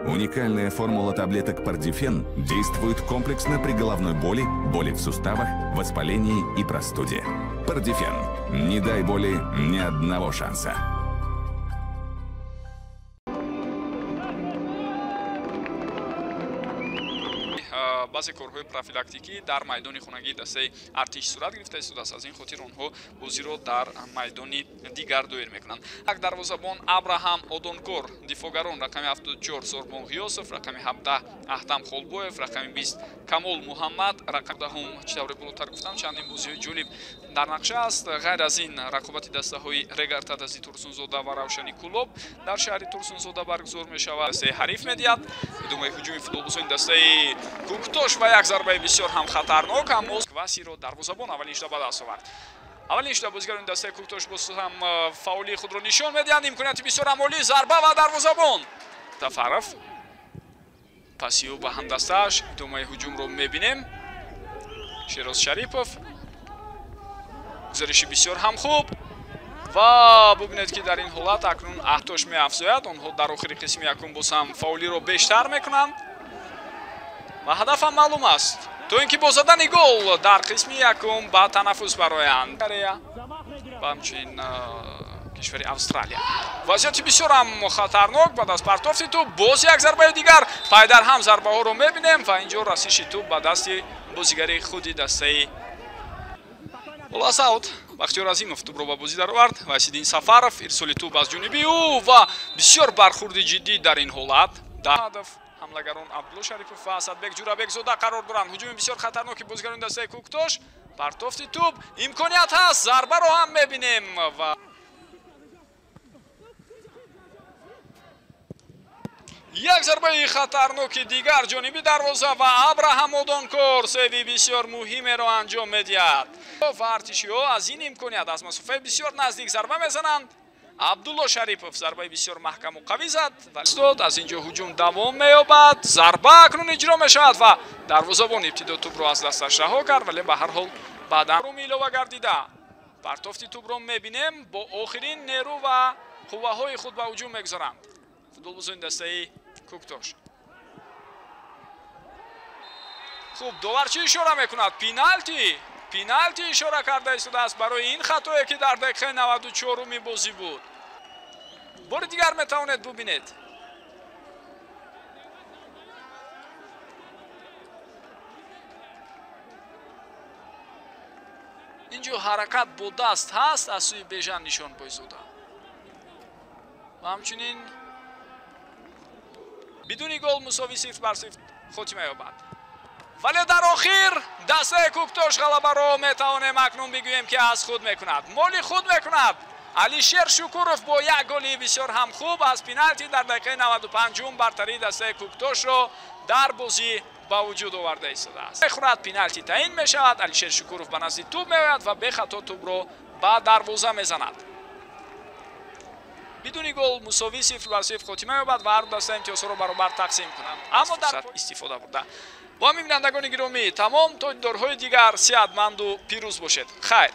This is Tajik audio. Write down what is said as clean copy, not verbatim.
Уникальная формула таблеток Пардифен действует комплексно при головной боли, боли в суставах, воспалении и простуде. Пардифен. Не дай боли ни одного шанса. баъзе корҳои профилактикӣ дар майдони хонагии дастаи артиш сурат гирифта истодааст. Аз ин хотир онҳо бозиро дар майдони дигар доир мекунанд. Як дарвозабон Абраҳам Одонкор, дифогарон рақами 74 Зорбон Ғиёсов, рақами 17 Аҳтам Холбоев, рақами 20 Камол Муҳаммад, рақами 10 чӣ тавре болотар гуфтам чандин бозиҳои ҷолиб дар нақша аст. Ғайр аз ин рақобати дастаҳои Регартадази Турсунзода ва Равшани Кулоб дар шаҳри Турсунзода баргузор мешавад. Дастаи ҳариф медиҳад. идомаи ҳуҷуми футболбозони дастаи Куктош ва як зарбаи бисёр ҳам хатарнок аммо Квасиро дарвозабон аввалин шуда ба даст овард. аввалин шуда бозигарони дастаи Куктош боз ҳам фаули худро нишон медиҳанд. имконияти бисёр амолӣ, зарба ва дарвозабон. Тафаров пасиё ба ҳамдастааш. идомаи ҳуҷумро мебинем. Шероз Шарипов гузариши бисёр ҳам хуб ва бубинед ки дар ин ҳолат акнун Аҳтош меафзояд. онҳо дар охири қисми якум боз ҳам фаулиро бештар мекунанд ва ҳадафам маълум аст, то ин ки бо задани гол дар қисми якум ба танаффус бароянд. Корея ва ҳамчунин кишвари Австралия. вазъияти бисёр ҳам хатарнок ба даст партофти туп. боз як зарбаи дигар. пайдар ҳам зарбаҳоро мебинем ва инҷо расиши туп ба дасти бозигари худи дастаи Оласаут. Бахтиёр Азимов тупро ба бозӣ даровард. Вайсиддин Сафаров ирсоли туп аз ҷониби ӯ ва бисёр бархурди ҷиддӣ дар ин ҳолат. ҳамлагарон Абдулло Шарипов ва Асадбек Ҷурабекзода қарор доранд. ҳуҷуми бисёр хатарноки бозигарони дастаи Куктош. партофти туп. имконият ҳаст. зарбаро ҳам мебинем ва як зарбаи хатарноки дигар ҷониби дарвоза ва Абраҳам Одонкор сейви бисёр муҳимеро анҷом медиҳад. ва артишиҳо аз ин имконият аз масофаи бисёр наздик зарба мезананд. Абдулло Шарипов зарбаи бисёр маҳкаму қавӣ зад. аз инҷо ҳуҷум давом меёбад. зарба акнун иҷро мешавад ва дарвозабон ибтидо тупро аз дасташ раҳо кард, вале ба ҳар ҳол баъдан илова гардида. партофти тупро мебинем. бо охирин нерӯ ва қувваҳои худ ба ҳуҷум мегузоранд футболбозони дастаи Куктош. хуб, довар чӣ ишора мекунад? пеналти ишора карда истодааст барои ин хатое ки дар дақиқаи 94-уми бозӣ буд. бори дигар метавонед бубинед. инҷо ҳаракат бо даст ҳаст аз сӯи Бежан Нишонбойзода. ва ҳамчунин бидуни гол мусови 0-0 хотима ёбад. вале дар охир дастаи Куктош ғалабаро метавонем акнун бигӯем ки аз худ мекунад. моли худ мекунад. Алишер Шукуров бо як голи бисёр ҳам хуб аз пеналти дар дақиқаи 95-ум бартарии дастаи Куктошро дар бозӣ ба вуҷуд оварда истодааст. мехӯрад, пеналти таъин мешавад. Алишер Шукуров ба назди туп меояд ва бехато тупро ба дарвоза мезанад. бидуни гол мусови 0-0 хотима ёбад ва ҳар даста имтиёзҳоро баробар тақсим кунанд. аммо дар истифода бурда. با همین بینندگان گرامی تمام تا دیدارهای دیگر صحتمند و پیروز باشید. خیر.